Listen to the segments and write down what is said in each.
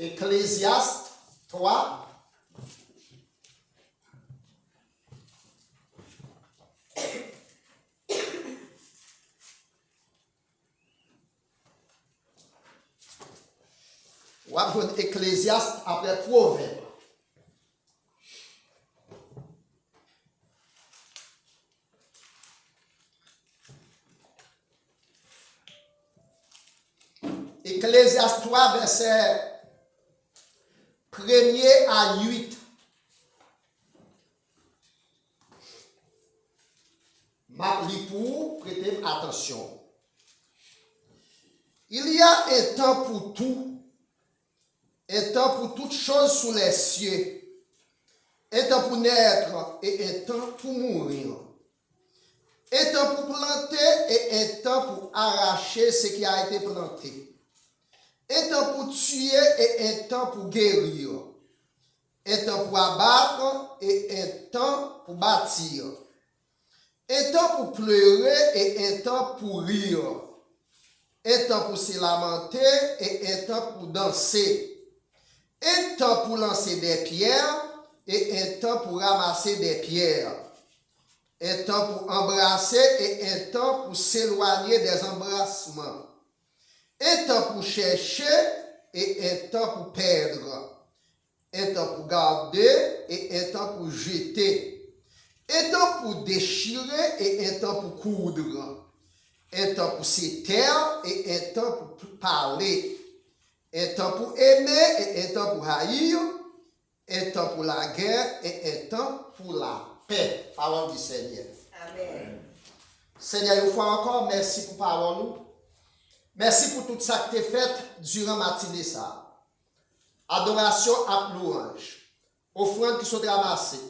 Ecclésiaste 3. On va prendre Ecclésiaste après Proverbe. Ecclésiaste 3, verset 1er à 8. Ma lis pour prêter attention. Il y a un temps pour tout, un temps pour toutes choses sous les cieux, un temps pour naître et un temps pour mourir, un temps pour planter et un temps pour arracher ce qui a été planté. Un temps pour tuer et un temps pour guérir. Un temps pour abattre et un temps pour bâtir. Un temps pour pleurer et un temps pour rire. Un temps pour se lamenter et un temps pour danser. Un temps pour lancer des pierres et un temps pour ramasser des pierres. Un temps pour embrasser et un temps pour s'éloigner des embrassements. Un temps pour chercher et un temps pour perdre. Un temps pour garder et un temps pour jeter. Un temps pour déchirer et un temps pour coudre. Un temps pour se taire et un temps pour parler. Un temps pour aimer et un temps pour haïr. Un temps pour la guerre et un temps pour la paix. Parole du Seigneur. Amen. Seigneur, une fois encore, merci pour parole. Merci pour tout ça que tu as fait durant ma matinée. Adoration à louange. Offrande qui sont ramassées.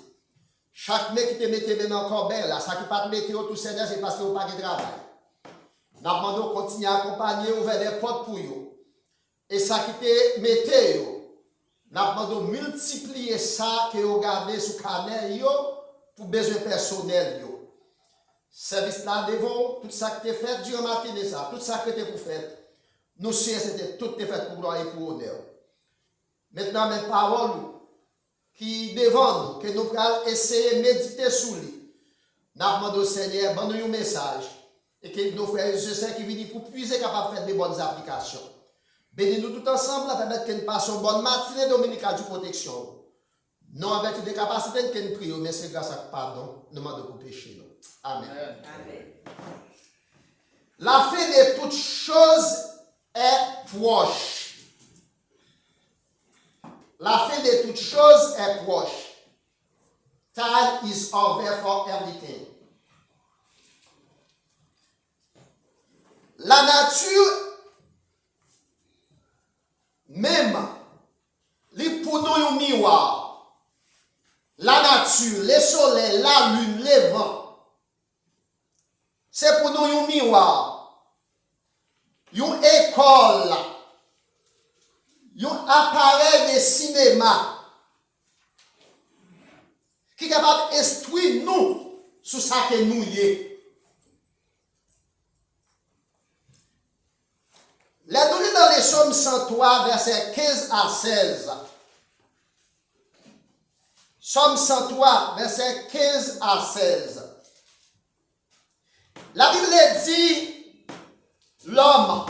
Chaque mec qui te mette dans le corps, là, ça qui pas te mettre au tout Seigneur, c'est parce que vous n'avez pas de travail. Nous demandons de continuer à accompagner, ouvrir des portes pour vous. Et ça qui te mette, nous demandons de multiplier ça que vous gardez sous le canal pour besoin personnel. Service là devant, tout ça que tu as fait durant la matinée, tout ça que tu as fait, nous savons que c'était tout fait pour gloire et pour honneur. Maintenant, mes paroles qui devant nous, que nous allons essayer de méditer sur lui, nous demandons au Seigneur, donne-nous un message, et que nos frères et sœurs qui viennent pour puiser capables de faire de bonnes applications. Bénis-nous tout ensemble, permettre que nous passions une bonne matinée dominicale de protection. Non avec des capacités que nous prions, mais c'est grâce à pardon, nous demandons pour pécher. Amen. Amen. La fin de toutes choses est proche. La fin de toutes choses est proche. Time is over for everything. La nature, même, pour nous un miroir. La nature, le soleil, la lune, les vents. C'est pour nous un miroir, une école, un appareil de cinéma qui est capable d'instruire nous sur ce que nous sommes. La donnée dans les Psaumes 103, versets 15 à 16. Psaume 103, versets 15 à 16. La Bible dit, l'homme,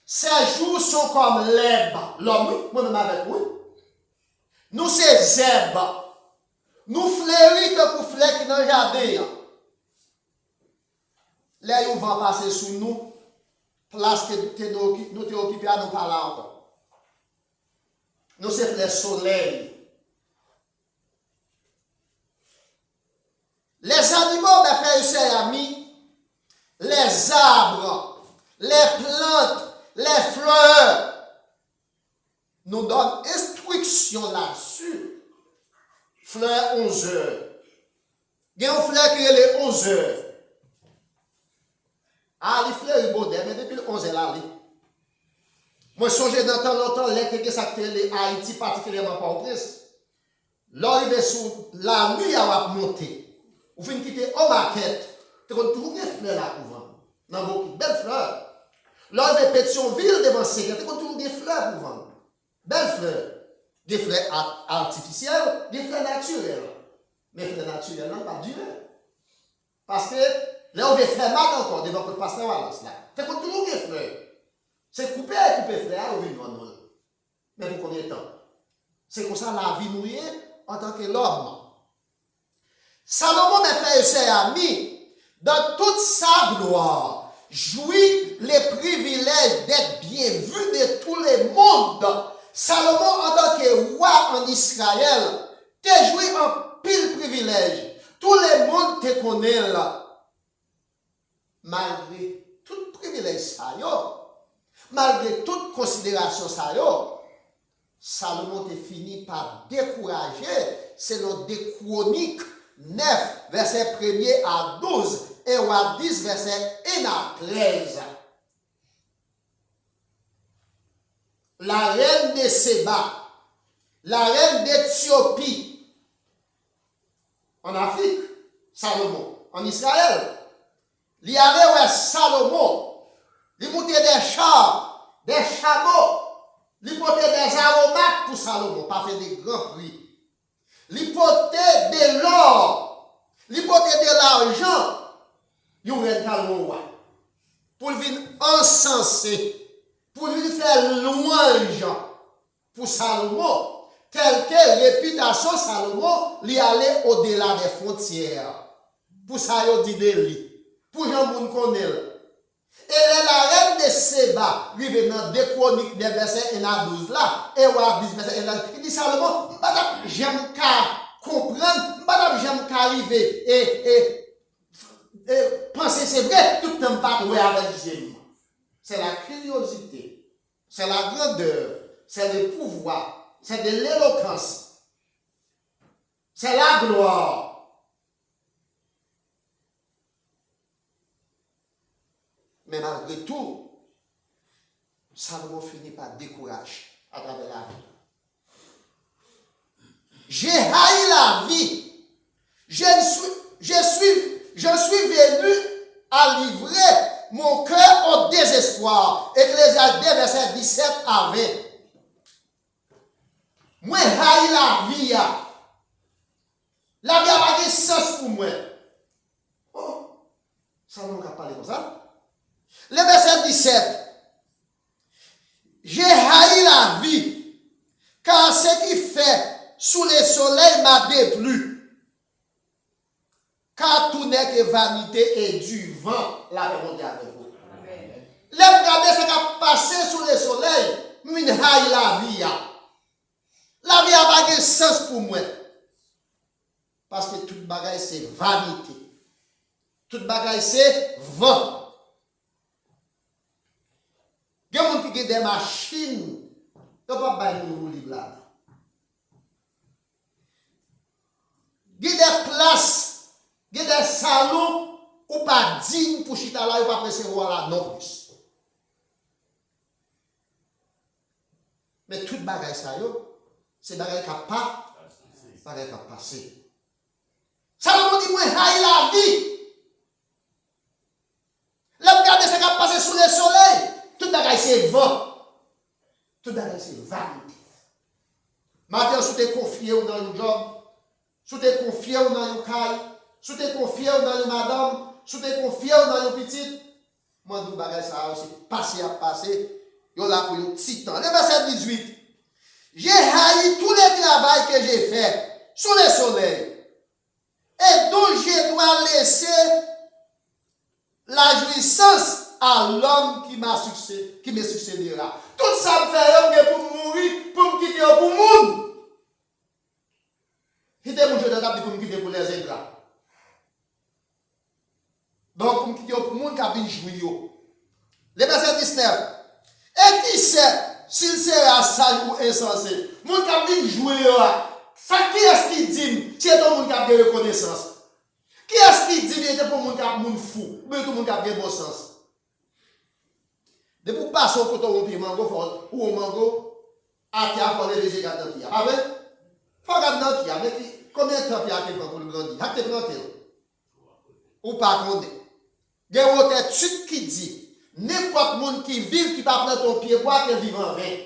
ses jours sont comme l'herbe. L'homme, moi-même avec vous. Nous, c'est herbe. Nous fleuris que pour fleurs qui dans le jardin. Là, ils vont passer sous nous, place que nous t'es occupés à nous parler encore. Nous, c'est le soleil. Les animaux, mes frères et sœurs amis, les arbres, les plantes, les fleurs nous donnent instruction là-dessus. Fleur 11 heures. Il y a une fleur qui est les 11 heures. Ah, les fleurs sont bonnes, mais depuis le 11 heures là. Moi, je songe dans temps longtemps, les ça les Haïti, particulièrement Port-au-Prince. L'arrivée sur la nuit, elle va monter. Vous finissez quitter en maquette. Tu as toujours des fleurs là pour vendre. Dans beaucoup de belles fleurs. L'arrivée Pétionville devant Séguin, tu as toujours des fleurs pour vendre. belles fleurs. Des fleurs artificielles, des fleurs naturelles. Mais les fleurs naturelles n'ont pas duré. Parce que là, on veut faire mal encore devant le pasteur Wallace là. C'est comme toujours des fleurs. C'est couper fleurs, on veut nous. Mais pour combien de temps? C'est comme ça la vie nous en tant que l'homme. Salomon, mes frères et sœurs amis, dans toute sa gloire, jouit les privilèges d'être bien vu de tout le monde. Salomon, en tant que roi en Israël, te jouit en pile privilège. Tout le monde te connaît là. Malgré tout privilège ça malgré toute considération ça Salomon te fini par décourager, selon des Chroniques 9, verset 1er à 12, et roi 10, verset 1 à 13. La reine de Séba, la reine d'Éthiopie, en Afrique, Salomon, en Israël, il y avait Salomon, il montait des chars, des chameaux, il portait des aromates pour Salomon, pas fait des grands prix. Il portait de l'or, il portait de l'argent, il y a un roi. Pour venir encenser, pour venir faire louange pour Salomon, tel que réputation Salomon, il allait au-delà des frontières. Pour ça, il dit de lui. Pour que les gens connaissent. Et la reine de Séba, lui venant des Chroniques des versets 1 à 12 là, et on 10 verset 1 à 12, il dit Salomon, madame, j'aime qu'à comprendre, madame, j'aime qu'à arriver et penser c'est vrai, tout le temps pas trouver avec Dieu. C'est la curiosité, c'est la grandeur, c'est le pouvoir, c'est de l'éloquence, c'est la gloire. Mais malgré tout, Salomon finit par décourager à travers la vie. J'ai haï la vie. Je suis venu à livrer mon cœur au désespoir. Ecclésiaste 2, verset 17 à 20. Moi, haï la vie. La vie a pas de sens pour moi. Oh, Salomon a parlé comme ça. Le verset 17. J'ai haï la vie, car ce qui fait sous le soleil m'a déplu. Car tout n'est que vanité et du vent. La remontée avec vous. Les regarder ce qui a passé sous le soleil, moi haï la vie. La vie a pas de sens pour moi. Parce que toute bagaille c'est vanité. Toute bagaille c'est vent. Il y a des gens qui ont des machines, ils ne peuvent pas nous livre là. Il y a des places, il y a des salons où pas digne pour chita là, ou pas recevoir là, non plus. Mais toute bagaille ça, c'est bagaille qui n'a pas passé. Salomon dit, moi, haï la vie. Là, regardez ce qui a passé sous le soleil. Tout bagaille c'est vent. Tout bagaille c'est vanité. Maintenant, si tu es confié dans un job, si tu es confié dans un caille, si tu es confié dans une madame, si tu es confié dans une petite, moi, tout bagaille ça aussi, passé à passer, il y a là pour un petit temps. Le verset 18. J'ai haï tout le travail que j'ai fait sous le soleil et dont je dois laisser la jouissance à l'homme qui me succédera. Tout ça me fait pour mourir, pour me quitter pour le monde. Si tu es mon jeu de table pour me quitter pour les ingrats. Donc, pour me quitter pour le monde, qui a bien joué. Le verset 19. Et qui sait s'il sera sage ou insensé? Mon qui a bien joué. Ça, qui est-ce qui dit? C'est ton monde qui a bien reconnaissance. Qui est-ce qui dit? C'est pour le monde qui a bien fou. Mais tout le monde qui a bien bon sens. De pour passer au côté de mango ou au mango, à qui a fallu les égards dans le pied. Ah ouais? Faut regarder dans le pied. Mais combien de temps il y a pour le grandir? Il y a te planter. Ou pas qu'on est. Il y a une autre étude qui dit n'importe monde qui vit qui va prendre ton pied, bois qu'il vive en vain.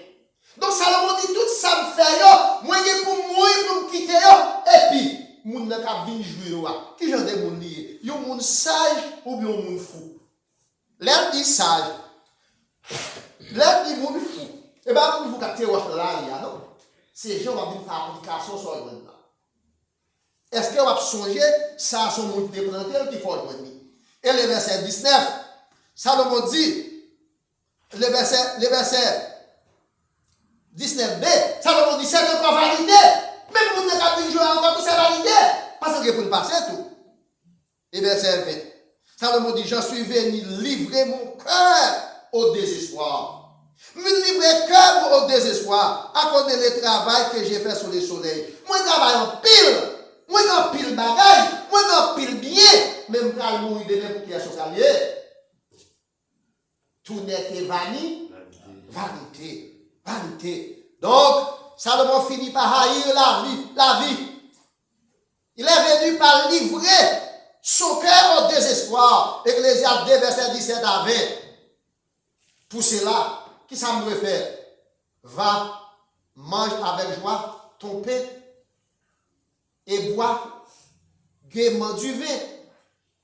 Donc Salomon dit tout ça me fait yo, moi j'ai pour mourir pour me quitter yo et puis moun nan ka vinn jouer yo. Qui genre de moun lié? Yo moun sage ou bien moun fou? L'air dit sage. L'air dit moun fou. Et ben moun fou ka te wax là non. Ces gens vont venir faire application sur le monde. Est-ce que vous avez songé ça son monde de planter qui faut le et le verset 19 Salomon dit le verset 19b, Salomon dit c'est encore validé. Même pour ne pas jouer encore, tout c'est validé. Parce que pour le passer tout. Et verset 20. Salomon dit, j'en suis venu livrer mon cœur au désespoir. Me livrer cœur au désespoir à cause de le travail que j'ai fait sous le soleil. Moi, je travaille en pile. Moi, en pile bagaille. Moi, en pile bien. Même quand je mourir de même pour qu'il y ait son salier. Tout n'est que vanité. Vanité. Donc, Salomon finit par haïr la vie. Il est venu par livrer son cœur au désespoir. Ecclésiaste 2, verset 17 à 20. Pour cela, qui ça me doit faire? Va, mange avec joie ton pain et bois gaiement du vin.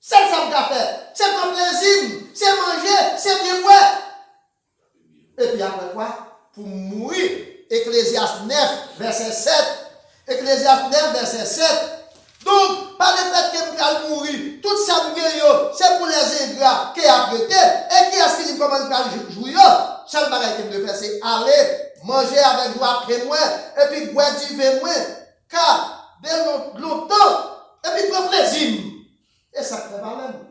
C'est ça que tu faire. C'est ton plaisir. C'est manger. C'est bien boire. Et puis après quoi? Pour mourir. Ecclésiaste 9, verset 7. Ecclésiaste 9, verset 7. Donc, par le fait que nous allons mourir, tout ça c'est pour les ingrats qui a prêté. Et qui est-ce qui dit comment nous allons jouer? Seul bagage que nous devons faire, c'est aller manger avec joie après moi, et puis boire du vin moins. Car, dès longtemps, et puis prendre plaisir. Et ça fait pas même.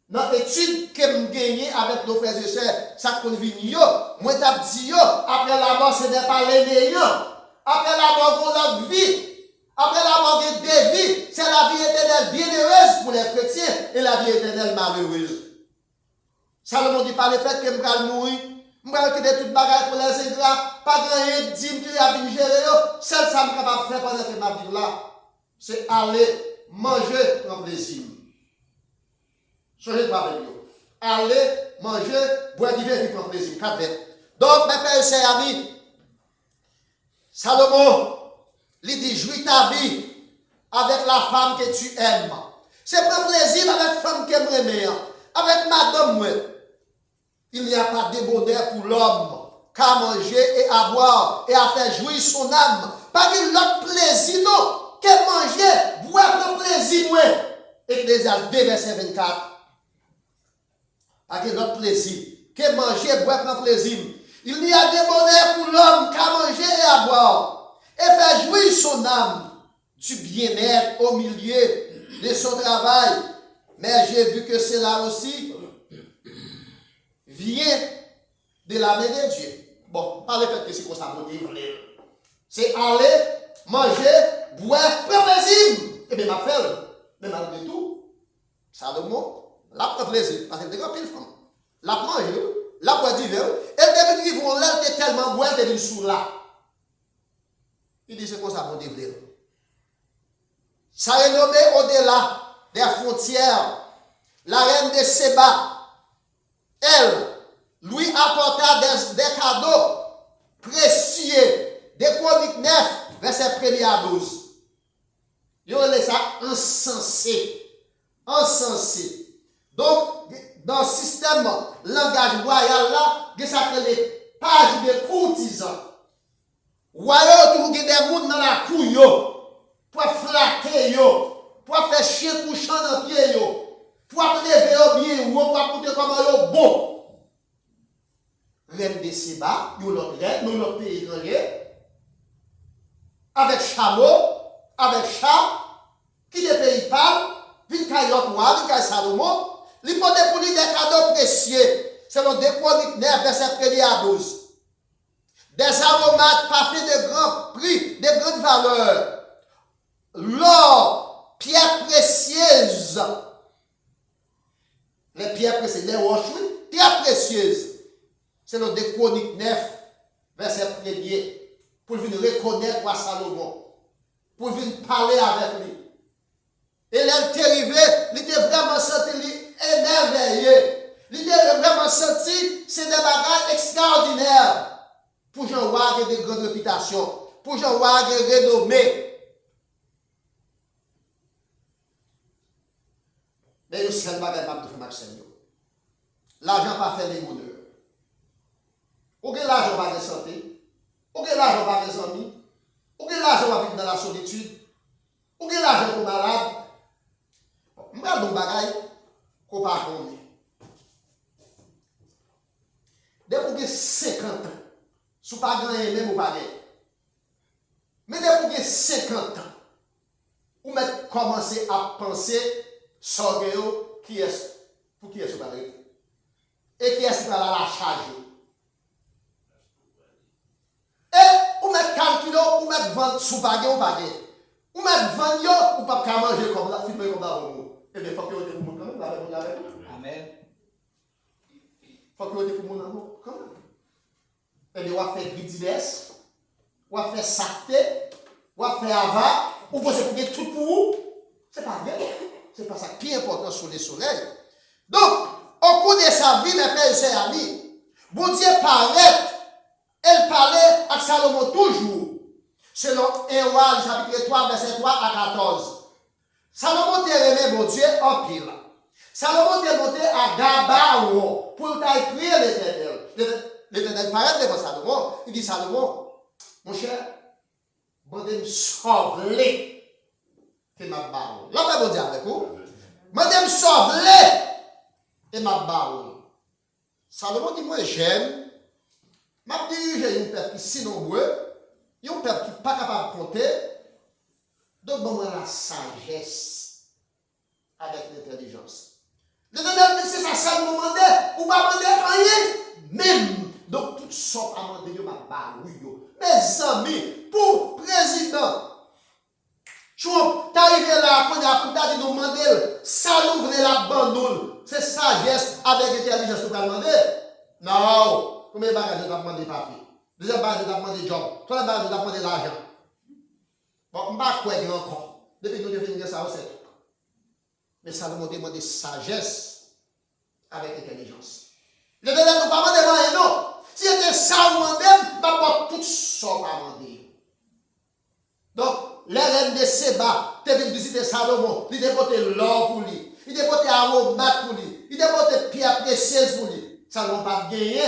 Dans l'étude que nous gagnons avec nos frères et sœurs, ça convient, moi t'ai dit, après la mort, ce n'est pas les après la mort, on a vie. Après la mort de deux vies, c'est la vie éternelle bienheureuse pour les chrétiens et la vie éternelle malheureuse. Salomon dit par le fait que je vais mourir, je vais quitter toute bagarre pour les ingrats, pas grand dîme qui a bien géré, seul ça me capable de faire pendant que ma vie là, c'est aller manger en plaisir. Changez pas avec vous. Aller manger, boire du vin et prendre plaisir. Donc, mes frères et sœurs amis, Salomon, il dit, jouis ta vie avec la femme que tu aimes. C'est prendre plaisir avec la femme que tu aimes. Avec madame, moi. Il n'y a pas de bonheur pour l'homme qu'à manger et à boire et à faire jouir son âme. Pas qu'il l'autre plaisir, non. Que manger, boire, prendre plaisir, moi. Ecclésiaste 2, verset 24. Pas qu'il l'autre plaisir. Que manger, boire, prendre plaisir. Il n'y a de bonheur pour l'homme qu'à manger et à boire. Et faire jouir son âme du bien-être au milieu de son travail. Mais j'ai vu que cela aussi vient de la main de Dieu. Bon, pas le fait que c'est comme ça, c'est aller, manger, boire, prendre plaisir. Et bien, ma femme, mais malgré tout, Salomon, la prend plaisir, parce qu'elle est grand pile femme. La mange, la boit du verre, elle devient vivre, elle était tellement boire, elle devient sous là. Il dit c'est comme ça, mon Dieu. Ça est nommé au-delà des frontières. La reine de Séba, elle, lui apporta des cadeaux précieux. Des Chroniques 9, verset 1 à 12. Il y a ça encensé. Encensé. Donc, dans le système langage royal là, il y a ça que les pages de courtisans. Royal, toujours des gens dans la couille, pour flatter, pour faire chien couchant dans le pied, pour lever bien, pour apporter comme un bon. Reine de Séba, nous l'autre reine, nous l'autre pays étranger, avec chameau, avec chat, qui des pays parlent, vite qu'à l'autre roi, vite qu'à Salomon, il faut pour lui des cadeaux précieux, selon 2 Chroniques 9, verset 1 à 12. Des aromates parfaits de grand prix, de grande valeur. L'or, pierres précieuses. Les pierres précieuses, les roches, pierres précieuses. C'est le 2 Chroniques 9, verset 1er. Pour venir reconnaître à Salomon. Pour venir parler avec lui. Et elle arrivé, il était vraiment senti émerveillé. Il était vraiment senti, c'est des bagages extraordinaires. pour Jean avoir de grandes réputations, pour Jean avoir de renommée. Mais le seul bagage pas de Maxime. L'argent pas fait les bonheurs. Ou que l'argent va de santé, ou que l'argent va des amis, ou que l'argent va vivre dans la solitude, ou que l'argent est malade. Je vais vous dire qu'on ne pas connaître. Dès que vous avez 50 ans, si vous n'avez pas gagné, même vous pas gagné. Mais dès que vous avez 50 ans, vous commencez à penser sur qui est pour qui est-ce que vous avez et qui est-ce qui va la charger. Et vous mettez calculer, vous mettez vendre sous bagage ou bagage. Vous mettez vendre ou pas manger comme la filmer comme la et bien, il faut que vous ayez pour mon quand même. Amen. Il faut que vous ayez pour mon amour quand même. Et bien, on va faire gridilles, on va faire safté, on va faire ava, ou pensez pour que tout pour vous. C'est pas vrai. C'est pas ça qui est important sur le soleil. Donc, au cours de sa vie, mes frères et sœurs amis, bon Dieu paraît, elle parlait à Salomon toujours, selon 1 Roi, chapitre 3, verset 3 à 14. Salomon t'a aimé mon Dieu en pile. Salomon t'a monté à Gabaon pour t'aller prier l'Éternel. L'Éternel paraît devant Salomon. Il dit Salomon, mon cher, bon Dieu me sauver. Et ma barre. Là, je vais vous dire avec vous. Madame sauve-les et ma barre. Salomon dit, moi j'aime. Ma dirige une peuple qui est si nombreux, un peuple qui n'est pas capable de compter. Donc, bon, la sagesse avec l'intelligence. L'éternel, c'est ça, ça nous demande, ou pas demander rien. Même. Donc, tout ça, à demander, ma barre. Mes amis, pour président, Trump, t'arrives là, quand il a pour t'as dit nous demander, ça nous venait la bandoule. C'est sagesse avec intelligence que tu as demandé. Non. Combien de bagages tu as demandé papier? Deuxième bagage tu as demandé job. Troisième bagage tu as demandé l'argent. Bon, je ne sais pas quoi encore. Depuis que nous devons faire ça, c'est tout. Mais ça nous demande sagesse avec intelligence. Le délai ne pas demander rien, non. Si c'était ça, on demande, d'abord tout ça, on va demander. Donc, les reines de Séba, tu viens visiter Salomon, il a porté l'or pour lui, il a porté aromate pour lui, il a porté pierre précieuse pour lui. Salomon pas gagné.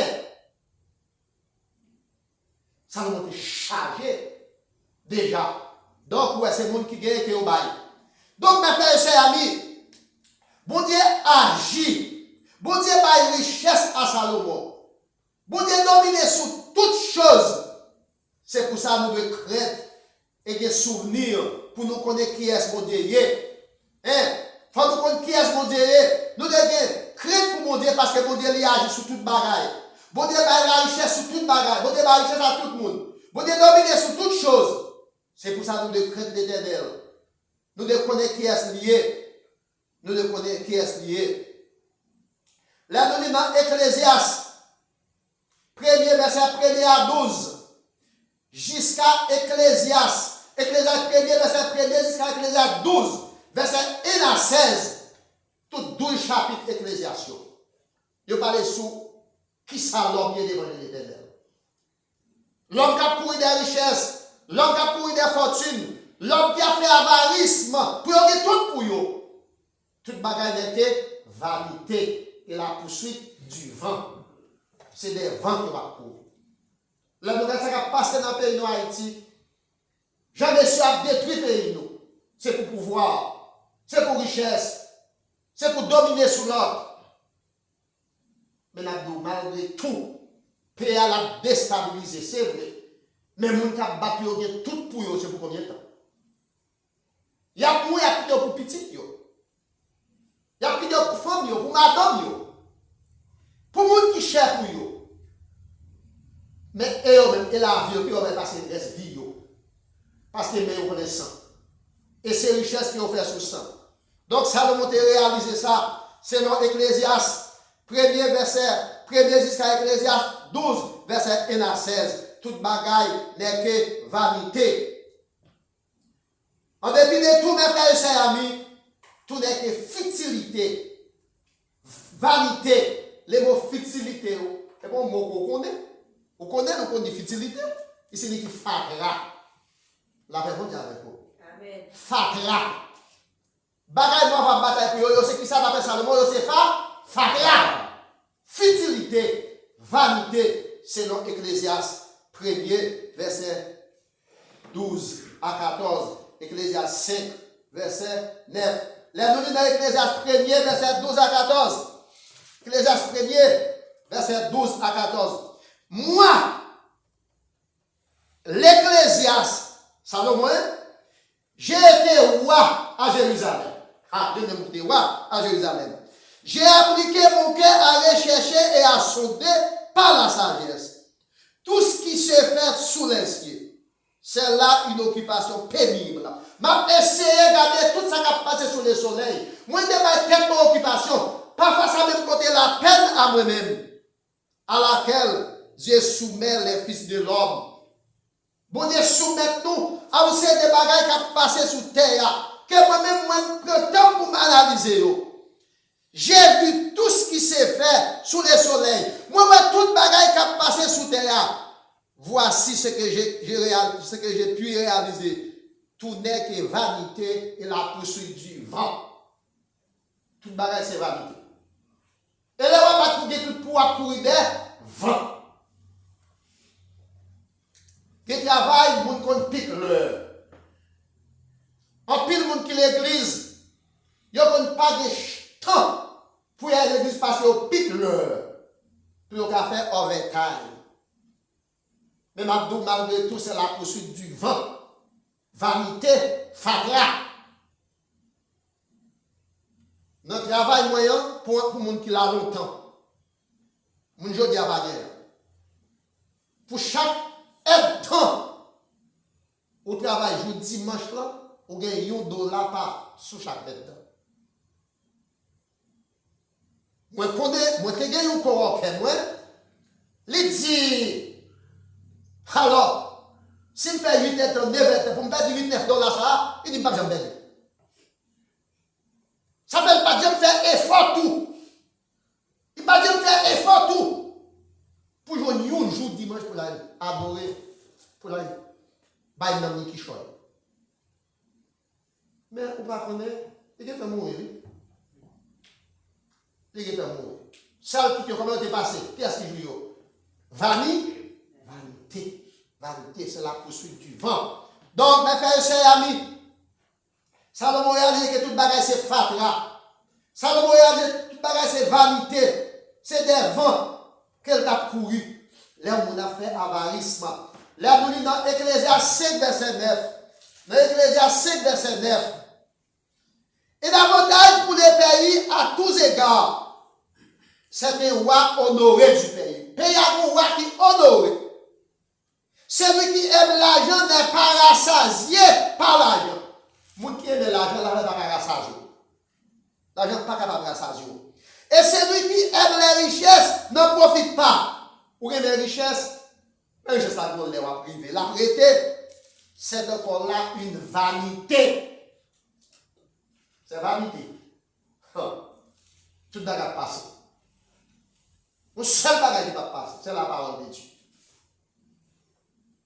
Salomon est chargé déjà. Donc, ouais, c'est le monde qui gagne qui est au bail. Donc, mes frères et sœurs amis, bon Dieu agit. Bon Dieu baille richesse à Salomon. Bon Dieu domine sur toutes choses. C'est pour ça que nous devons craindre et des souvenirs pour nous connaître qui est mon Dieu. Hein? Faut nous connaître qui est mon Dieu. Nous devons craindre pour mon Dieu parce que mon Dieu agit sur toute bagaille. Bon Dieu baille la richesse sur toute bagaille. Bon Dieu baille la richesse à tout le monde. Bon Dieu domine sur toutes choses. C'est pour ça que nous devons craindre l'Éternel. Nous devons connaître qui est lié. Nous devons connaître qui est lié. Là, nous dans Ecclésiaste, 1er verset 1er à 12, jusqu'à Ecclésiaste. Ecclésiaste 1er verset 1er jusqu'à Ecclésiaste 12, verset 1 à 16. Tout 12 chapitres Ecclésiaste. Je parle sur qui ça l'homme est devant l'Éternel. L'homme qui a pourri des richesses. L'homme qui a pourri des fortunes, l'homme qui a fait avarisme, pour y tout pour eux. Toute bagaille était vanité et la poursuite du vent. C'est des vents qui vont courir. La nouvelle qui a passé dans le pays de Haïti, jamais su à détruire le pays. C'est pour pouvoir, c'est pour richesse, c'est pour dominer sur l'autre. Mais malgré tout, le pays a déstabilisé, c'est vrai. Mais les gens qui ont battu tout pour eux, c'est pour combien de temps? Il y a pour pour petit. Il y a pour femme, pour madame. Pour les gens qui cherchent pour eux. Mais eux-mêmes, et la vie, ils ont passé une vie. Parce qu'ils ont connaissance. Et c'est richesse qu'ils ont fait sur ça. Donc, Salomon a réalisé ça selon Ecclésiaste, 1er verset, 1er jusqu'à Ecclésiaste 12, verset 1 à 16. Toute bagaille n'est que vanité. En dépit de tout, mes frères et sœurs amis, tout n'est que Vous connaissez le de futilité? Il signifie fatra. La réponse est avec vous. Amen. Fatra. Bagay moi va bataille pour yo, c'est qui ça l'appelle ça le mot c'est fatra. Futilité, vanité, selon Ecclésiaste 1er verset 12 à 14. Ecclésiaste 5 verset 9. Les nous dans Ecclésiaste 1er verset 12 à 14. Ecclésiaste 1er verset 12 à 14. Moi, l'Ecclésiaste Salomon, j'ai été roi à Jérusalem. Ah, j'ai été roi à Jérusalem. J'ai appliqué mon cœur à rechercher et à sonder par la sagesse tout ce qui se fait sous les cieux. C'est là une occupation pénible. M'a essayé de regarder tout ça qui a passé sous le soleil. Moi, je n'ai pas tellement occupation. Parfois, ça me coûte la peine à moi-même, à laquelle Dieu soumet les fils de l'homme. Bon Dieu soumet nous à vous des bagages qui ont passé sous terre. Que moi-même, moi, je prends le temps pour m'analyser. J'ai vu tout ce qui s'est fait sous le soleil. Moi, tout le bagage qui a passé sous terre. Voici ce que j'ai pu réaliser. Tout n'est que vanité et la poursuite du vent. Tout le bagage, c'est vanité. Et là, on va tout pouvoir courir des vents. Qui travaille, moun kon pique l'heure. En pile moun qui l'église, yo kon pas de temps pour y aller à l'église parce que pique l'heure. Pour yo ka faire overtime. Mais malgré tout, c'est la poursuite du vent. Vanité, fatra. Notre travail moyen pour moun qui l'a longtemps. Moun jodi a baguette. Pour chaque temps, au travail, jour dimanche là, ou gagne $1 par sous chaque bête. Moi, te gagne un coworker, moi, il dit, alors, si je fais 8 heures, 9 heures, pour me perdre $8-9 ça, il dit pas que j'aime bien. Ça fait pas que j'aime faire effort tout. Il pas que j'aime faire effort tout. Pour jouer un jour dimanche pour aller adorer, pour aller bailler un ami qui choisit. Mais on va connaître, il est mourir. Il est mourir. Ça, tout comment t'es passé, qu'est-ce qui joue? Vanité. Vanité, c'est la poursuite du vent. Donc, mes frères et sœurs amis, Salomon réalise que toute bagage c'est fatra. Salomon réalise que toute bagage c'est vanité. C'est des vents qu'elle a couru. Là, on a fait avarisme. Là, nous dans Ecclésiaste 5, verset 9. Dans Ecclésiaste 5, verset 9. Et l'avantage pour les pays à tous égards, c'est un roi honoré du pays. Pays a un roi qui est honoré. Celui qui aime l'argent n'est pas rassasié par l'argent. Celui qui aime l'argent, l'argent n'est pas rassasié. L'argent n'est pas capable de rassasier. Et celui qui aime les richesses n'en profite pas. Ou aime les richesses, les richesses là, on les va priver. La prêter, c'est encore là une vanité. C'est vanité. Tout va passer. Le seul bagage qui va passer, c'est la parole de Dieu.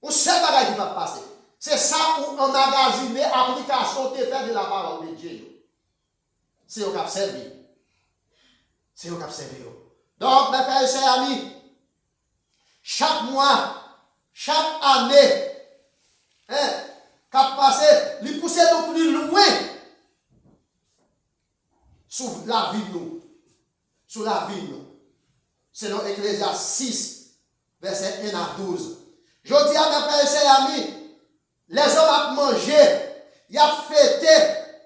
Le seul bagage qui va passer, c'est ça où emmagasiner l'application de fait de la parole de Dieu. C'est au cap servi. C'est au cap servi. Donc, mes frères et sœurs amis, chaque mois, chaque année, cap passé, il pousse de plus loin sur la vie nous. Sur la vie nous. Selon Ecclésiaste 6, verset 1 à 12. Je dis à mes frères et sœurs amis, les hommes ont mangé, ils ont fêté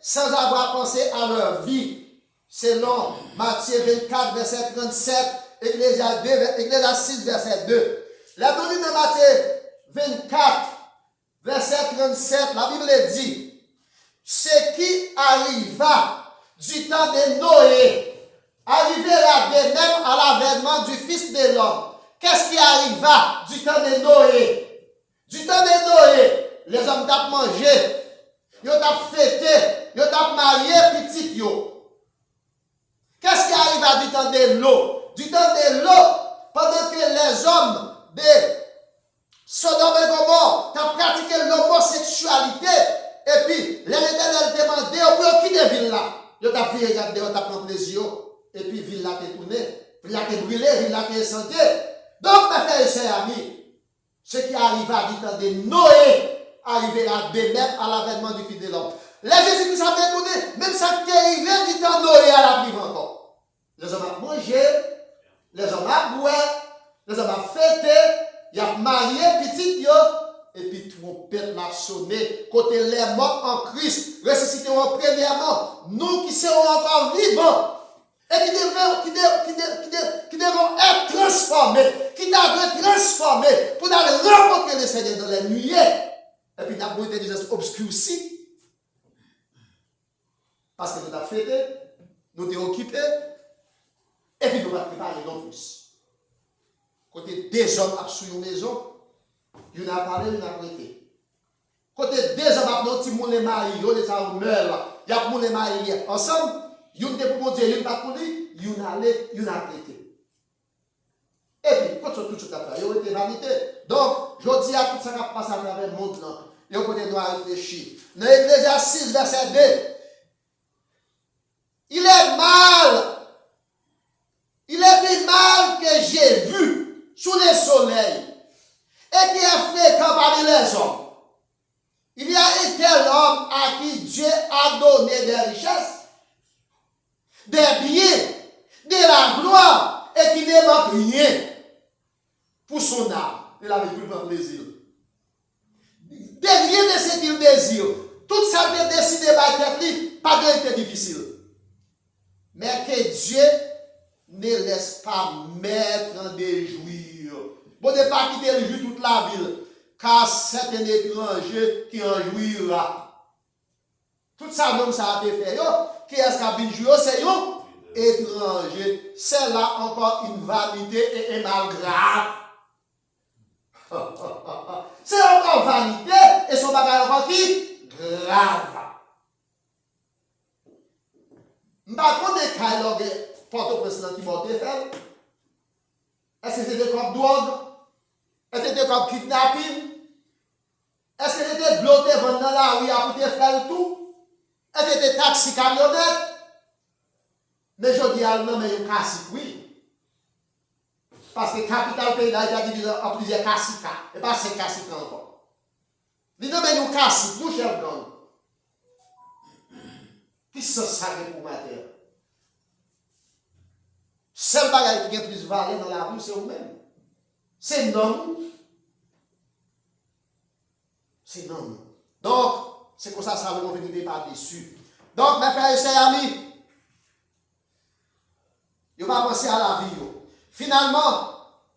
sans avoir pensé à leur vie. Selon Matthieu 24, verset 37, Ecclésiaste 6, verset 2. La Bible de Matthieu 24, verset 37, la Bible dit, ce qui arriva du temps de Noé, arrivera de même à l'avènement du Fils de l'homme. Qu'est-ce qui arriva du temps de Noé? Du temps de Noé, les hommes ont mangé, ils ont fêté, ils ont marié petit yo. Qu'est-ce qui arriva du temps de l'eau? Du temps de l'eau, pendant que les hommes de ville là qui tourné, ville là qui brûlé, ville là qui santé. Donc, mes frères et sœurs amis, ce qui arrive à du temps de Noé, arrivé à démettre à l'avènement du Fils de l'homme. Les Jésus-Christ a bien donné, même ça qui est arrivé du temps de Noé à la vivre encore. Les hommes ont mangé, les hommes ont boire, les hommes ont fêté, ils ont marié petit, et puis trompette l'a sonné, côté les morts en Christ, ressusciteront premièrement, nous qui serons encore vivants, et qui devons être transformés, qui devons être transformés pour aller rencontrer le Seigneur dans les nuits. Et puis nous avons une intelligence obscurcie, parce que nous avons fêté, nous avons occupés, et puis nous avons préparé non plus. Côté des hommes sur une maison, il y a parlé, il y a prêté. Côté des hommes, il y a des mariés, il y a des meurent, il y a des mariés ensemble, il y a des pour mon Dieu, il y a pas pour lui, il y a allé, il y a prêté. Et puis, quand tout ça a fait, il y a été vanité. Donc, je dis à tout ça qui passe à travers le monde, il y a côté doit réfléchir. Dans Ecclésiaste 6, verset 2, il est plus mal que j'ai vu sous le soleil et qui est fréquent parmi les hommes. Il y a été l'homme à qui Dieu a donné des richesses, des biens, de la gloire et qui ne manque rien pour son âme. Il avait plus grand plaisir. De rien de ce qu'il désire. Tout ça vient décider par tête, pas de été difficile. Mais que Dieu ne laisse pas mettre en déjouir. Bon, ne pas quitter le jus toute la ville, car c'est un étranger qui en jouira. Tout ça, même ça a été fait. Qui est-ce qui a bien joué? C'est un étranger. C'est là encore une vanité et un mal grave. C'est encore vanité et son bagage encore qui? Grave. Je ne sais pas quand il y a Port-au-Prince qui m'a fait. Est-ce que c'était comme drogue? Est-ce que c'était comme kidnapping? Est-ce que c'était bloqué dans la rue pour te faire tout? Est-ce que c'était taxi camionnette? Mais je dis à l'homme, mais il y a un casse, oui. Parce que capital pays là, il a divisé en plusieurs cassica. Et pas c'est cassica encore. Il dit, mais nous casse, nous chef gang. Qui se savent pour ma terre? Seul bagage qui a plus valeur dans la rue, c'est vous-même. C'est non. C'est non. Donc, c'est comme ça que nous venons par-dessus. Donc, mes frères et sœurs amis, il va penser à la vie. Finalement,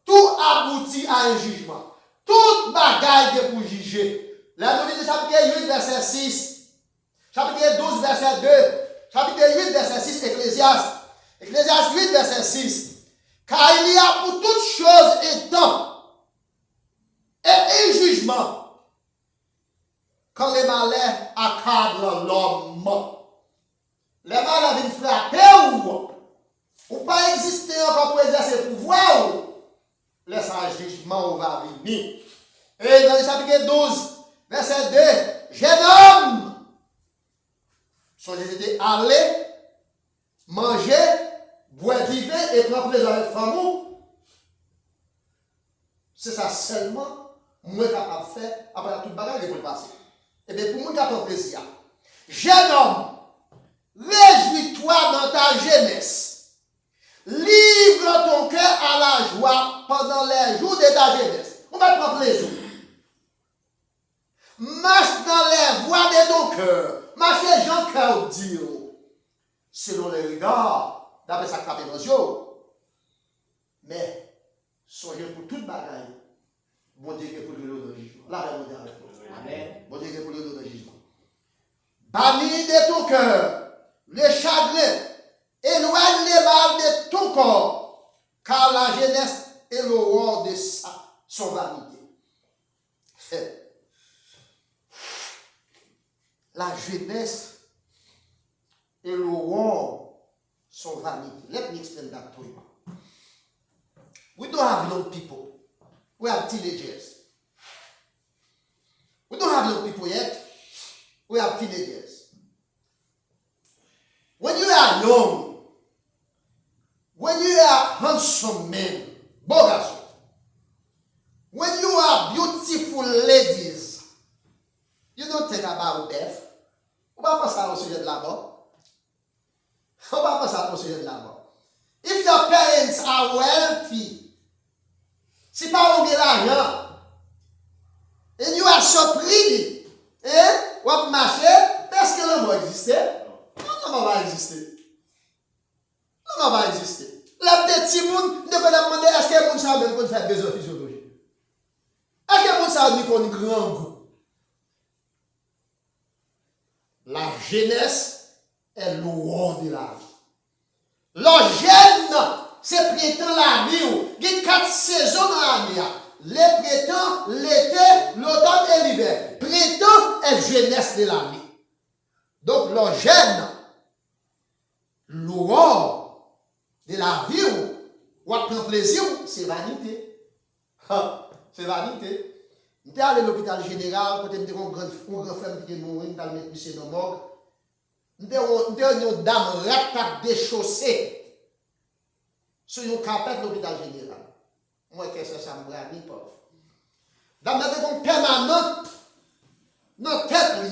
tout aboutit à un jugement. Toute bagaille est pour juger. La Bible dit chapitre 8, verset 6. Chapitre 12, verset 2. Chapitre 8, verset 6, Ecclésiaste. Ecclésiaste 8, verset 6. Car il y a pour toutes choses un temps et un jugement quand les malheurs accablent l'homme. Les malheurs viennent frapper ou pas exister encore pour exercer le pouvoir, laisse un jugement va venir. Et dans le chapitre 12, verset 2, jeune homme, sont été allés manger, boire, vivre et prendre plaisir avec femme. C'est ça seulement, moi capable de faire après tout le bagage que vous passer. Et bien pour moi, qui a plaisir. Jeune homme, réjouis-toi dans ta jeunesse. Livre ton cœur à la joie pendant les jours de ta jeunesse. On va prendre plaisir. Marche dans les voies de ton cœur. Marchez Jean cœur dire. Selon les regards, d'après sa crainte dans les yeux. Mais, songez pour toute bagaille. Bon Dieu qui est pour le jugement. Là, bon Dieu avec vous. Amen. Bon Dieu qui est pour le jugement. Bannis de ton cœur le chagrin. Éloigne les mal de ton corps, car la jeunesse est l'aurore de son vanité. La jeunesse est l'aurore de son vanité. Let me explain that to you. We don't have young people. We have teenagers. We don't have young people yet. We have teenagers. When you are young, Beau garçon. When you are beautiful ladies, you don't think about death. On va passer au sujet de la mort. On va passer au sujet de la mort. If your parents are wealthy, si pas on a l'argent, and you are so pretty, ou à marcher, est-ce que le mot existait? Non, va exister. Non, va exister. La petite monde ne peut demander est-ce que moun sa même qu'on fait besoin physiologique. Est-ce que moun sa ni qu'on grand goût? La jeunesse est l'ouor de la vie. Le jeune, c'est prétend la vie. Il y a 4 saisons dans l'année. Les printemps, l'été, l'automne et l'hiver. Printemps est jeunesse de l'année. Donc le jeune, l'ouor de la vie, ou à prendre plaisir, c'est vanité. C'est vanité. Je suis allé à l'hôpital général, quand j'étais un grand frère qui est mort, dans le médecin de mort. J'étais une dame ratate déchaussée sur une carpette de l'hôpital général. Moi, qu'est-ce que ça me rend, pauvre. Dame était permanente dans la tête.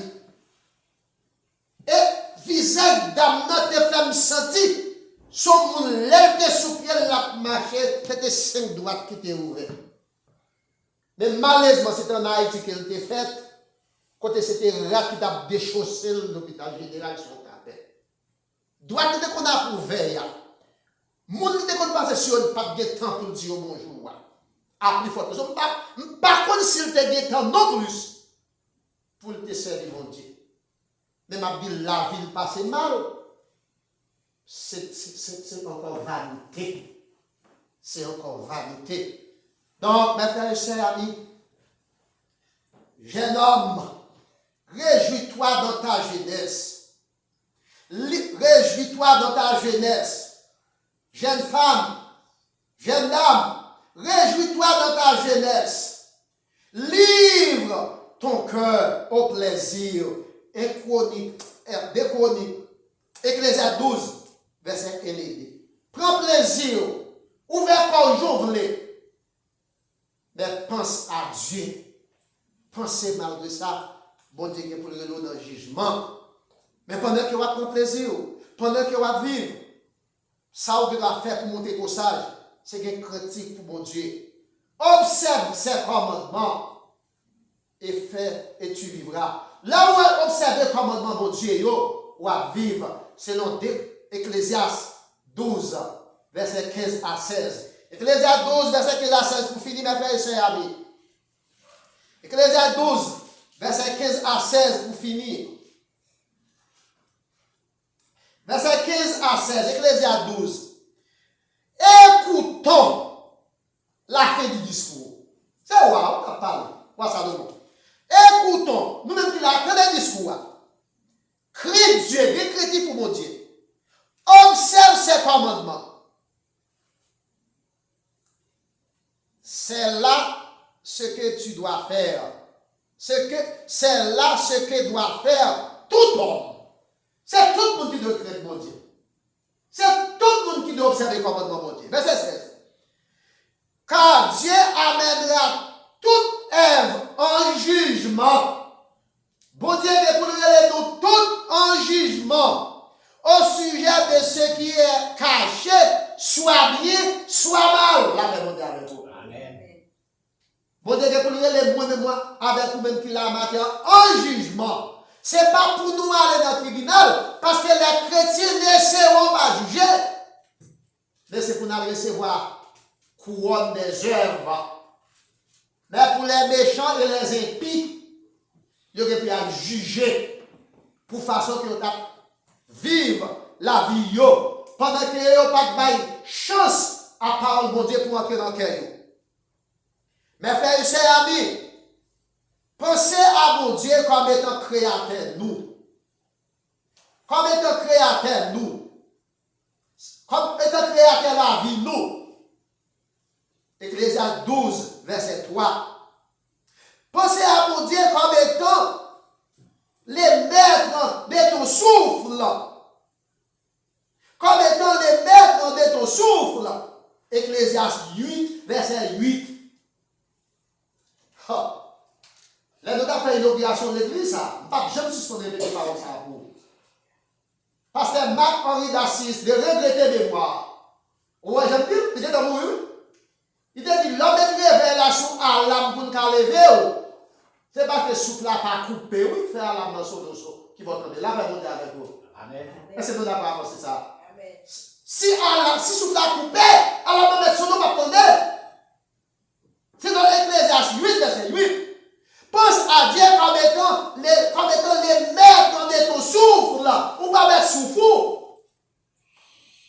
Et visage dame te fait me sentir. Son moun lève sous pied la marché, c'était 5 doigts qui étaient ouverts. Mais malheureusement, c'est en Haïti qu'elle était faite, quand c'était rat qui a déchaussé l'hôpital général sur le tapet. Doit être qu'on a pour veiller. Moun qui qu'on passe sur le pas de temps pour dire bonjour. A plus fort. Par contre, s'il te dit temps non plus, pour te servir mon Dieu. Mais ma ville, la ville passe mal. C'est encore vanité. C'est encore vanité. Donc, mes frères et sœurs, amis, jeune homme, réjouis-toi dans ta jeunesse. Réjouis-toi dans ta jeunesse. Jeune femme, jeune dame, réjouis-toi dans ta jeunesse. Livre ton cœur au plaisir. Ecclésiaste 12, verset 1 et 2. Prends plaisir, ouvert par journée. Mais pense à Dieu. Pensez malgré ça, bon Dieu qui pour le dans le jugement. Mais pendant que vous avez plaisir, pendant que vous avez vivre, ça vous va faire pour monter au sage, c'est une critique pour bon Dieu. Observe ses commandements et fais et tu vivras. Là où vous observez le commandement de bon Dieu, vous allez vivre selon Ecclésiaste 12, verset 15 à 16. Ecclésiaste 12, verset 15 à 16, pour finir, mes frères et sœurs amis. Ecclésiaste 12, verset 15 à 16, pour finir. Verset 15 à 16, Ecclésiaste 12. Écoutons la fin du discours. C'est waouh, on parle. Quoi ça demande? Écoutons, nous-mêmes qui l'avons le discours. Crie Dieu, décrétez pour mon Dieu. Observe ses commandements. C'est là ce que tu dois faire. C'est là ce que doit faire tout homme. C'est tout le monde qui doit créer mon Dieu. C'est tout le monde qui doit observer le commandement de mon Dieu. Verset 16. Car Dieu amènera toute œuvre en jugement. Bon Dieu répondra nous tout en jugement au sujet de ce qui est caché, soit bien, soit mal. La même avec vous. Bon Dieu répondra les moi avec vous-même qui l'a matin en jugement. Ce n'est pas pour nous aller dans le tribunal, parce que les chrétiens ne seront pas jugés. Mais c'est pour nous recevoir couronne des œuvres. Mais pour les méchants et les impies, ils auraient pu être jugés pour façon qu'ils vivre la vie pendant qu'ils n'ont pas de chance à parole de Dieu pour entrer dans le cœur. Mes frères et sœurs amis, pensez à mon Dieu comme étant créateur nous. Comme étant créateur nous. Comme étant créateur la vie nous. Ecclésiaste 12, verset 3. Pensez à mon Dieu comme étant les maîtres de ton souffle. Comme étant les maîtres de ton souffle. Ecclésiaste 8, verset 8. Oh. Là, nous avons fait l'inauguration de l'église, ça. Je ne me suis pas répété par ça pour vous. Pasteur Marc-Henri d'Assis, de regretter mémoire. Ouais, j'aime bien, il est dans mon rue. Il a dit, l'homme est levé là sous l'âme pour nous lever. C'est parce que le souffle n'a pas coupé, oui, fait l'âme dans son dos qui va tomber. Là, va monter avec vous. Amen. Est-ce que nous n'avons pas pensé ça? Amen. Si le souffle a coupé, alors on va mettre son nom à tomber. C'est dans l'Ecclésiaste 8, verset 8. Pense à Dieu comme étant les maîtres de ton souffle là. On va mettre souffle.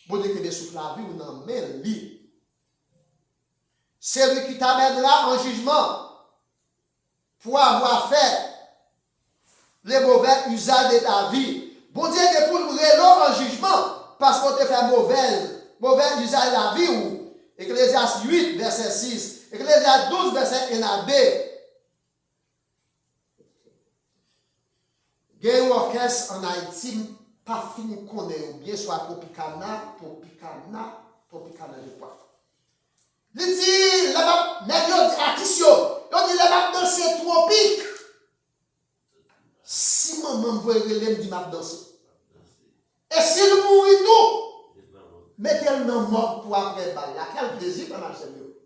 Bon Dieu que des souffles à vie, on en met lui. C'est lui qui t'amènera en jugement pour avoir fait les mauvais usages de ta vie. Bon Dieu que pour nous relancer en jugement parce qu'on te fait mauvais usage de la vie. Ecclésiaste 8, verset 6. Ecclésiaste 12, verset 1 à 2. Il y a un orchestre en Haïti, pas fini qu'on est, ou bien soit Tropicana de quoi. Il dit, là-bas, mais il dit, attention, il dit, là-bas, danser tropique. Si maman me voit relève, dit, m'a danser. Et s'il mourit tout, mettez-le dans mort pour après balle. Quel plaisir pour marcher mieux.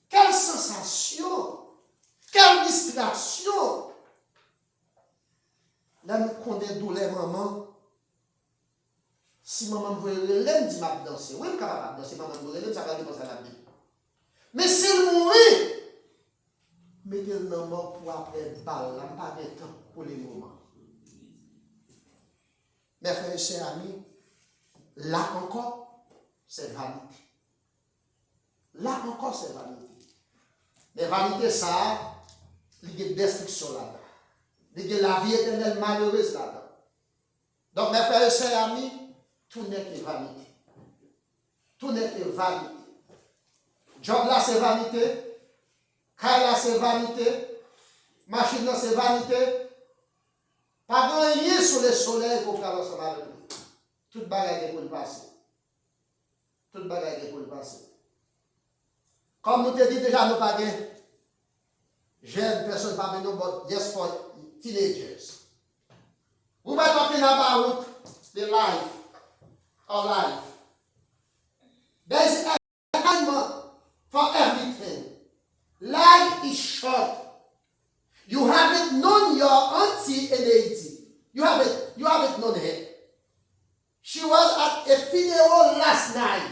Quelle sensation, quelle distraction. Là, nous connaissons douleur, maman. Si maman me voit relève, dit, m'a danser. Oui, je suis capable de danser, maman me voit relève, ça va dépasser la vie. Mais s'il mourit, mettez-le dans mort pour après balle. Là, pas de temps pour les moments. Mes frères et chers amis, là encore, c'est vanité. Là encore, c'est vanité. Mais vanité, ça, il y a une destruction là-dedans. Il y a la vie éternelle malheureuse là-dedans. Donc, mes frères et chers amis, tout n'est que vanité. Tout n'est que vanité. Job là, c'est vanité. Caille là, c'est vanité. Machine là, c'est vanité. Pas grand-chose sur le soleil pour faire ensemble avec nous. Toute bagaille est pour le passer. Toute bagaille est pour le passer. Comme nous te dit déjà, nous pas jeunes personnes parmi nous, but just for teenagers. We were talking about the life, our life. There is a time for everything. Life is short. You haven't known your auntie in Haiti. You haven't known her. She was at a funeral last night.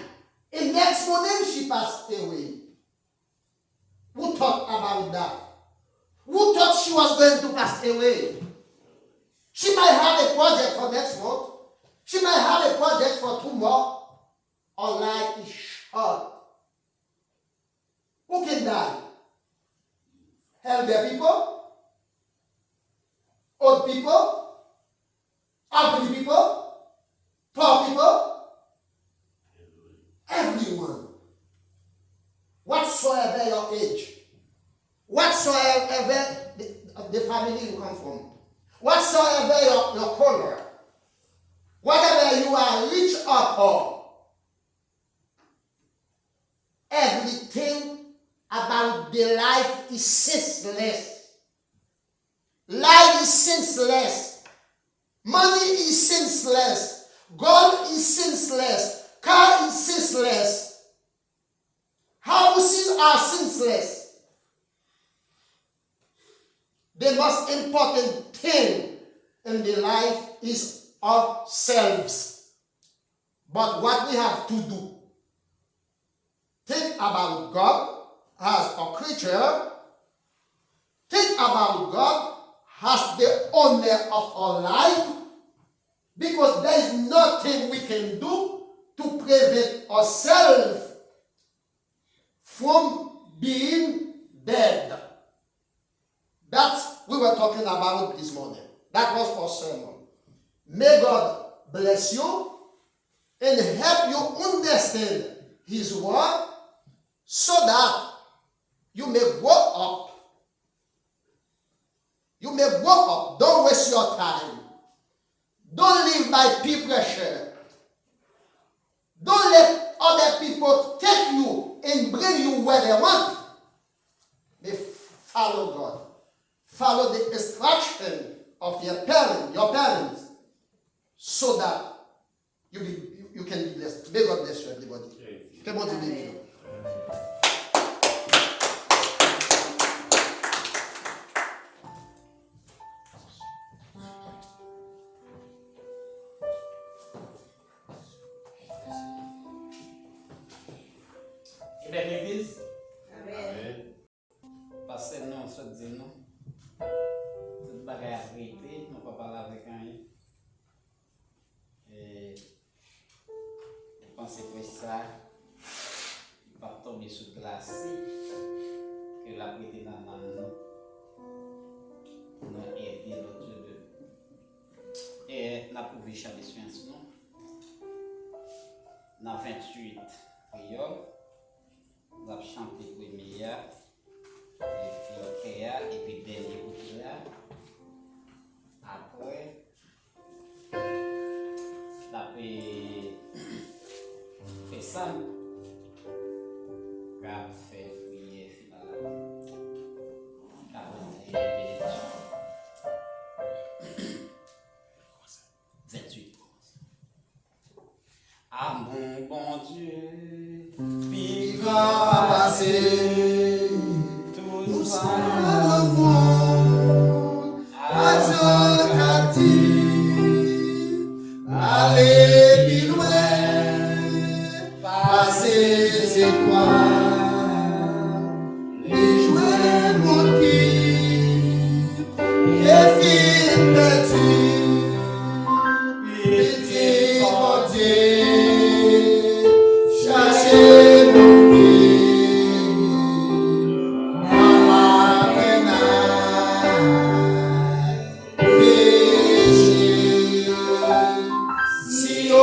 And next morning she passed away. Who thought about that? Who thought she was going to pass away? She might have a project for next month. She might have a project for tomorrow. Her life is short. Who can die? Elder people? Old people, ugly people, poor people, everyone. Whatsoever your age, whatsoever the family you come from, whatsoever your color, whether you are rich or poor, everything about the life is senseless. Life is senseless. Money is senseless. Gold is senseless. Car is senseless. Houses are senseless. The most important thing in the life is ourselves. But what we have to do, think about God as a creature. Think about God as the owner of our life, because there is nothing we can do to prevent ourselves from being dead. That's what we were talking about this morning. That was our sermon. May God bless you and help you understand His word so that you may grow up. You may grow up. Don't waste your time. Don't live by peer pressure. Don't let other people take you and bring you where they want. They follow God. Follow the instruction of your parents, so that you can be blessed. May God bless you, everybody. Que bon Dieu bénisse. Belle Église. Amen. Parce que nous, on se dit non. Toute bagarre arrêtée, nous ne pouvons pas parler avec rien. Et je pense que ça va tomber sous glace que la prêté dans la main nous aider l'autre Dieu. Et nous avons vu chaque expérience, non? Dans 28 prières. Nous avons chanté première, et puis Kéa, et puis dernier côté là. Après, nous avons fait ça. Nous avons fait prière finale. Nous avons fait bénédiction. 28. Ah mon bon Dieu, puis Va passer tout ça le monde à Jocati, aller plus loin, passer ses étoiles, les jouets mon pied, et film petit, petit portier, chercher mon pied, maman pénal, péché, si au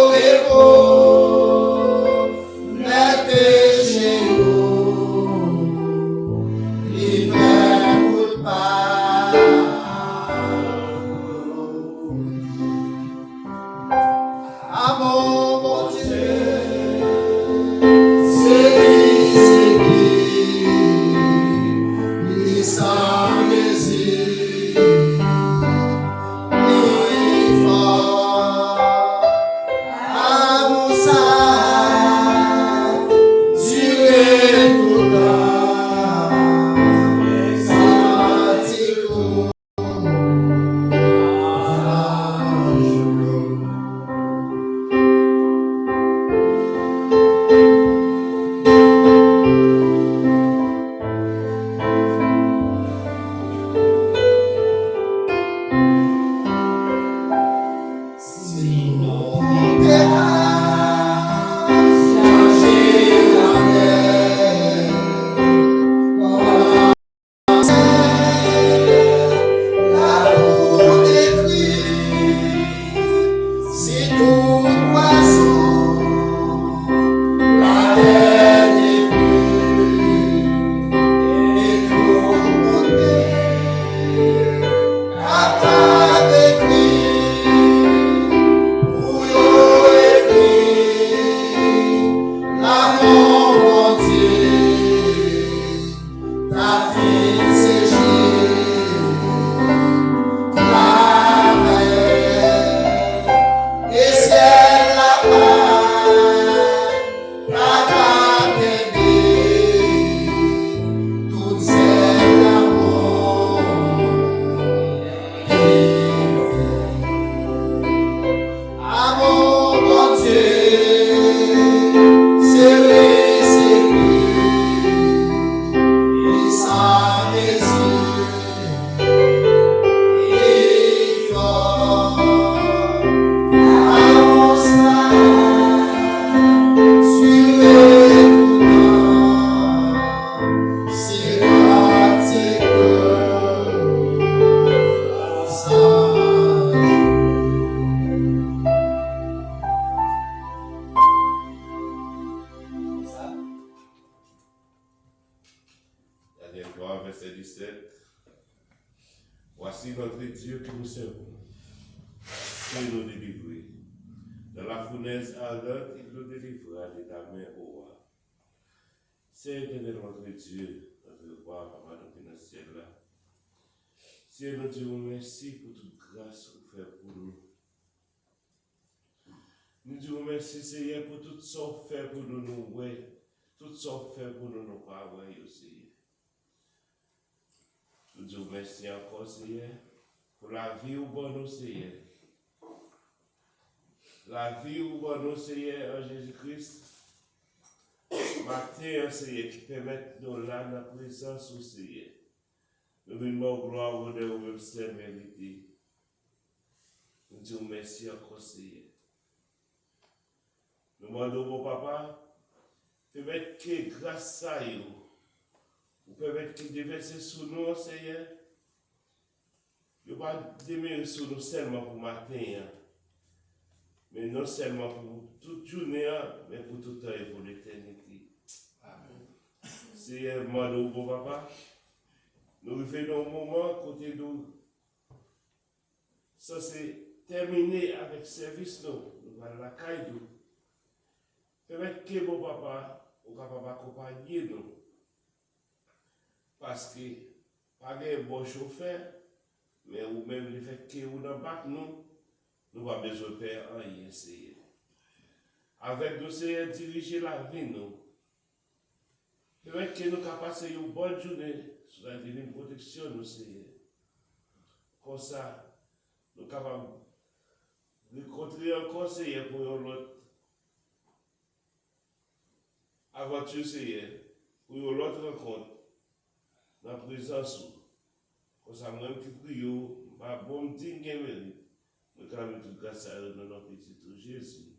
repos, les péchés, il ne pas. Ah mon Dieu, c'est lui, il s'en désire, il fort, à mon sac, Dieu tout là, santico, sinon changer la terre, l'amour détruit, si tout poisson, la terre détruit, et tout monter, à pas détruit, où yo écrit, l'amour entier, ta vie séchée, la mer, et ciel la paix, la captivité, tout c'est l'amour qui fait. Ah mon bon Dieu, c'est lui, il s'en désire, il fort, à mon sein, suivez tout temps, si pratique, sage. ça. Daniel 3, verset 17. Voici notre Dieu que nous servons, qui nous délivrer Dans la fournaise ardente, il nous délivrera de ta main au roi. C'est éternel notre Dieu, notre roi, papa, donc dans le ciel là. Seigneur, nous disons merci pour toute grâce que vous faites pour nous. Nous disons merci, Seigneur, pour tout ce que vous faites pour nous, tout ce que vous faites pour nous, pas Seigneur. Nous disons merci encore, Seigneur, pour la vie au bon, Seigneur. La vie au bon, Seigneur, en Jésus-Christ. Matin, Seigneur, qui permet de nous là dans la présence, Seigneur. Nous venons gloire au Dieu, même c'est mérité. Nous disons merci encore, Seigneur. Nous demandons au papa, permettre que grâce à vous, vous permettre qu'il déverse sur nous, Seigneur. Vous ne pas démérer sur nous seulement pour matin, mais non seulement pour toute journée, mais pour tout temps et pour l'éternité. Amen. Seigneur, nous demandons au papa, nous revenons au moment côté nous, ça c'est terminé avec service, nous allons à la caille. Permettre que mon papa, ou capable accompagner nous. Parce que, pas de bon chauffeur, mais ou même le fait que nous n'avons pas nous n'avons pas besoin de faire rien, Seigneur. Avec nous, Seigneur, diriger la vie, nous. Permettre que nous passions une bonne journée sous la divine protection, nous, Seigneur. Comme ça, nous sommes capables de rencontrer encore, Seigneur, pour l'autre. Aventure, Seigneur, pour l'autre rencontre, dans la présence. Comme ça, moi qui prie, ma bonne digne mérite. Nous clamons toute grâce à nous dans notre petit Jésus.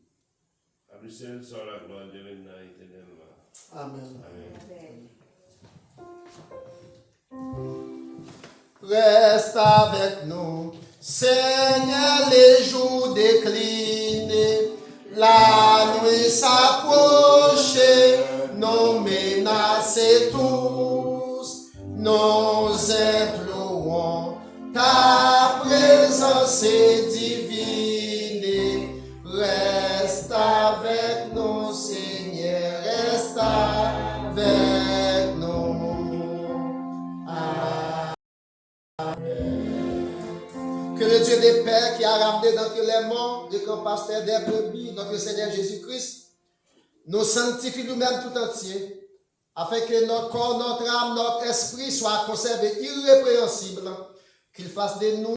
À lui seul soit la gloire de maintenant éternellement. Amen. Amen. Reste avec nous, Seigneur, les jours déclinés, la nuit s'approche, nous menacez tous, nous implorons ta présence divine. Reste avec nous, Seigneur, reste avec nous. Que le Dieu des Pères qui a ramené d'entre les morts, le grand pasteur des brebis, notre Seigneur Jésus-Christ, nous sanctifie nous-mêmes tout entier, afin que notre corps, notre âme, notre esprit soient conservés irrépréhensibles, qu'il fasse de nous